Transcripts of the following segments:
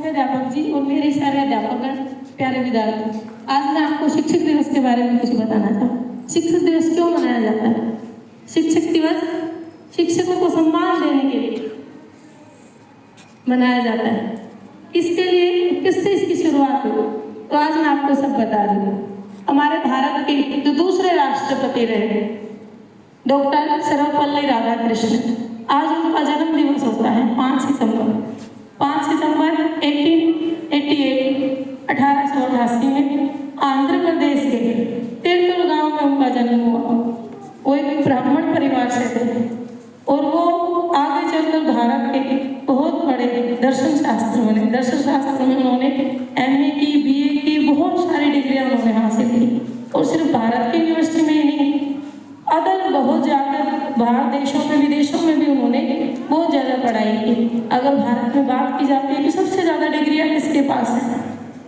मुख्य अध्यापक जी और मेरे सारे अध्यापकगण, प्यारे विद्यार्थी, आज मैं आपको शिक्षक दिवस के बारे में कुछ बताना चाहूँ। शिक्षक दिवस क्यों मनाया जाता है? शिक्षक दिवस शिक्षकों को सम्मान देने के लिए मनाया जाता है। इसके लिए किससे इसकी शुरुआत हुई तो आज मैं आपको सब बता रही हूँ। हमारे भारत के जो दूसरे राष्ट्रपति रहे डॉक्टर सर्वपल्ली राधाकृष्णन, आज उनका जन्म दिवस होता है 5 सितंबर 1888 में आंध्र प्रदेश के तिरतुल गांव में उनका जन्म हुआ। वो एक ब्राह्मण परिवार से थे और वो आगे चलकर भारत के बहुत बड़े दर्शन शास्त्र बने। दर्शन शास्त्र में उन्होंने MA की, BA की, बहुत सारी डिग्रियां उन्होंने हासिल की और सिर्फ भारत की यूनिवर्सिटी में ही नहीं, अदर बहुत ज़्यादा बाहर देशों में, विदेशों में भी उन्होंने बहुत ज़्यादा पढ़ाई की। अगर भारत में बात की जाती है कि सबसे ज़्यादा डिग्रियां किसके पास हैं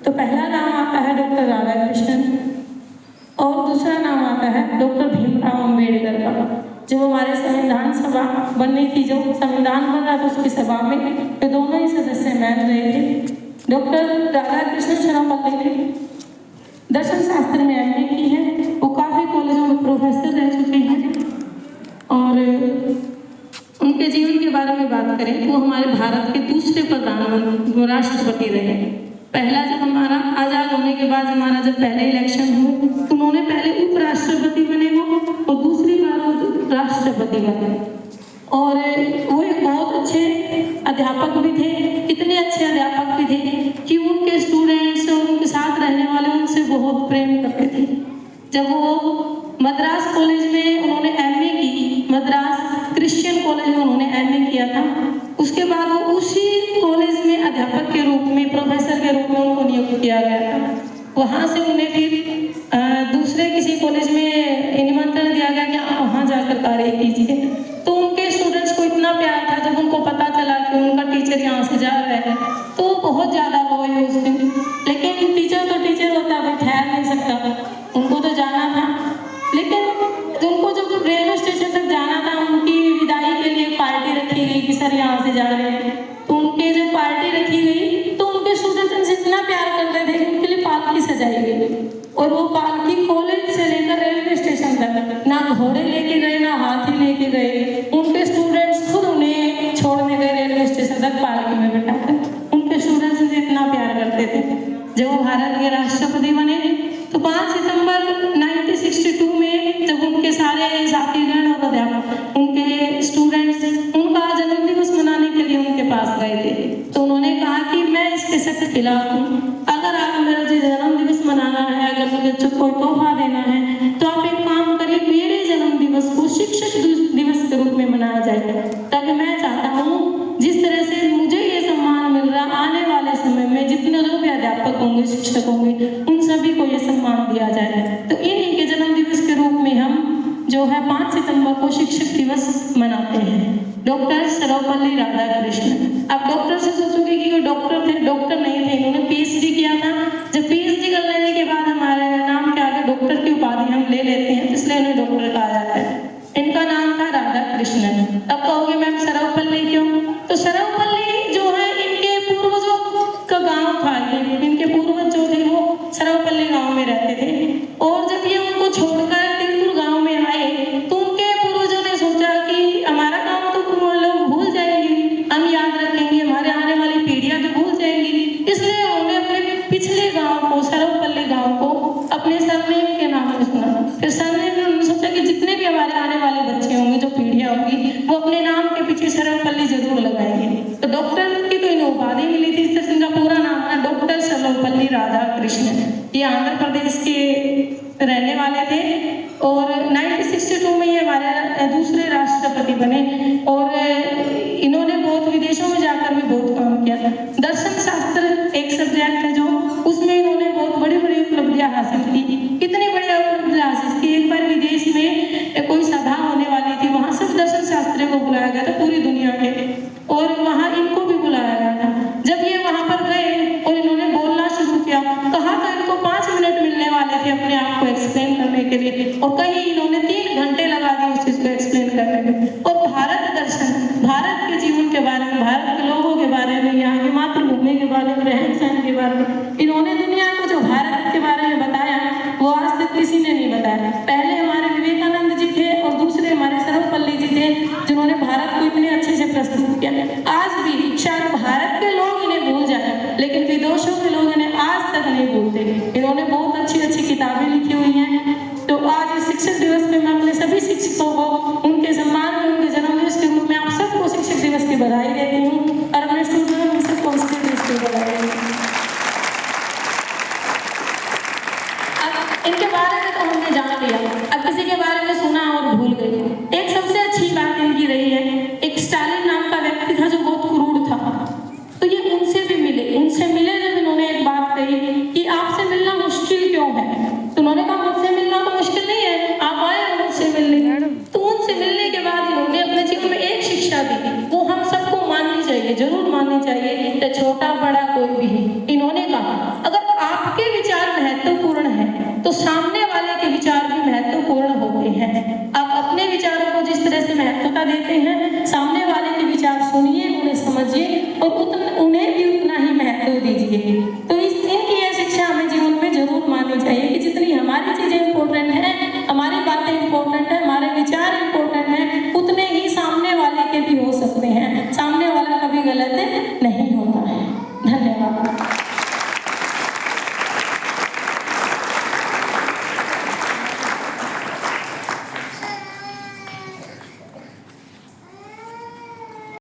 तो पहला नाम आता है डॉक्टर राधाकृष्णन और दूसरा नाम आता है डॉक्टर भीमराव अम्बेडकर का। जब हमारे संविधान सभा बननी थी, जो संविधान बन रहा था उसकी सभा में तो दोनों ही सदस्य मैन रहे थे। डॉक्टर राधाकृष्णन सर्वपल्ली ने दर्शन शास्त्र में MA की है। वो काफ़ी कॉलेजों में प्रोफेसर रह चुके हैं और उनके जीवन के बारे में बात करें तो वो हमारे भारत के दूसरे प्रधानमंत्री राष्ट्रपति रहे। पहला जब हमारा आज़ाद होने के बाद हमारा जब पहले इलेक्शन हुए तो उन्होंने पहले उपराष्ट्रपति बने वो और दूसरी बार वो राष्ट्रपति बने। और वो एक बहुत अच्छे अध्यापक भी थे। इतने अच्छे अध्यापक भी थे कि उनके स्टूडेंट्स और उनके साथ रहने वाले उनसे बहुत प्रेम करते थे। जब वो मद्रास कॉलेज में उन्होंने MA की, मद्रास क्रिश्चियन कॉलेज में उन्होंने MA किया था, उसके बाद वो उसी कॉलेज में अध्यापक के रूप में, प्रोफेसर के रूप में उनको नियुक्त किया गया था। वहाँ से उन्हें फिर दूसरे किसी कॉलेज में निमंत्रण दिया गया कि आप वहाँ जाकर कार्य कीजिए। तो उनके स्टूडेंट्स को इतना प्यार था, जब उनको पता चला कि उनका टीचर यहाँ से जा रहा है तो वो बहुत ज़्यादा रोए उस दिन। लेकिन टीचर तो टीचर होता है, कोई ठहर नहीं सकता, उनको तो जाना था। लेकिन उनको जब रेलवे स्टेशन तक जाना था, उनकी विदाई के लिए पार्टी रखी गई कि सर यहाँ से जा रहे हैं। तो उनके जब पार्टी रखी गई तो उनके स्टूडेंट्स उनसे इतना प्यार करते थे कि उनके लिए पालकी सजाई गई और वो पालकी कॉलेज से लेकर रेलवे स्टेशन तक ना घोड़े लेके गए ना हाथी लेके गए। उनके स्टूडेंट्स खुद उन्हें छोड़ने गए रेलवे स्टेशन तक पालकी में बैठाकर। उनके स्टूडेंट्स उनसे इतना प्यार करते थे। जब वो भारत के राष्ट्रपति बने तो 5 सितंबर 1962 में जब उनके सारे साथीगण और अध्यापक, उनके स्टूडेंट्स उनका जन्म दिवस मनाने के लिए उनके पास गए थे तो उन्होंने कहा कि मैं इसके सख्त खिलाफ हूँ। अगर आप मेरा जो जन्म दिवस मनाना है, अगर मुझे कोई तोहफा देना है तो आप एक काम करिए, मेरे जन्म दिवस को शिक्षक दिवस के रूप में मनाया जाए। ताकि मैं चाहता हूँ जिस तरह से मुझे ये सम्मान मिल रहा, आने वाले समय में जितने लोग भी अध्यापक होंगे, शिक्षक होंगे, उन सभी को ये सम्मान दिया जाए। तो इन्हीं के जन्म दिवस के रूप में हम जो है 5 सितंबर को शिक्षक दिवस मनाते हैं। डॉक्टर सर्वपल्ली राधाकृष्णन, आप डॉक्टर से सोचोगे कि वो डॉक्टर थे, डॉक्टर नहीं थे, इन्होंने PhD किया था। जब PhD कर लेने के बाद हमारे नाम के आगे डॉक्टर की उपाधि हम ले लेते हैं, इसलिए उन्हें डॉक्टर कहा जाता है। इनका नाम था राधाकृष्णन। अब कहोगे मैम सर्वपल्ली क्यों? तो सर्वपल्ली जो है इनके पूर्वजों का गाँव था। इनके पूर्वज जो थे वो सर्वपल्ली गाँव में रहते थे और जब ये उनको छोड़कर तिरतुल गाँव में आए तो उनके पूर्वजों ने सोचा कि हमारा गाँव तो लोग भूल जाएंगे, हम याद रखेंगे, हमारे आने वाली पीढ़ियां तो भूल जाएंगी। इसलिए उन्होंने अपने पिछले गाँव को, सर्वपल्ली गाँव को, अपने सरनेम के नाम से सुना। फिर सरनेम में उन्होंने सोचा कि जितने भी हमारे आने वाले बच्चे होंगे, जो पीढ़ियां होंगी, वो अपने नाम के पीछे सर्वपल्ली जरूर लगाएंगे। तो डॉक्टर की तो इन्हें उपाधि मिली थी, इससे इनका पूरा नाम था डॉक्टर सर्वपल्ली राधाकृष्णन। ये आंध्र प्रदेश के रहने वाले थे और 1962 में ये हमारे दूसरे राष्ट्रपति बने और इन्होंने बहुत विदेशों में जाकर भी बहुत काम किया। दर्शन शास्त्र एक सब्जेक्ट है जो, उसमें इन्होंने बहुत बड़ी बड़ी उपलब्धियां हासिल की। कितनी बड़ी उपलब्धियां हासिल की, एक बार विदेश में कोई सभा होने वाली थी, वहाँ सिर्फ दर्शन शास्त्री को बुलाया गया था पूरी दुनिया के, और वहाँ इनको भी बुलाया गया था। जब ये वहाँ पर गए और इन्होंने बोलना शुरू किया, कहा तो इनको 5 मिनट मिलने वाले थे अपने आप को एक्सप्लेन करने के लिए और कहीं इन्होंने 3 घंटे लगा दिए उस चीज़ को एक्सप्लेन करने में। और भारत दर्शन, भारत के जीवन के बारे में, भारत के लोगों के बारे में, यहाँ की मातृ चाहे छोटा बड़ा कोई भी है। इन्होंने कहा अगर आपके विचार महत्वपूर्ण हैं तो सामने वाले के विचार भी महत्वपूर्ण होते हैं। आप अपने विचारों को जिस तरह से महत्वता देते हैं, सामने वाले के विचार सुनिए, उन्हें समझिए और उन्हें भी उतना ही महत्व दीजिए। तो इनकी यह शिक्षा हमें जीवन में जरूर माननी चाहिए कि जितनी हमारी चीजें इंपॉर्टेंट हैं, हमारी बातें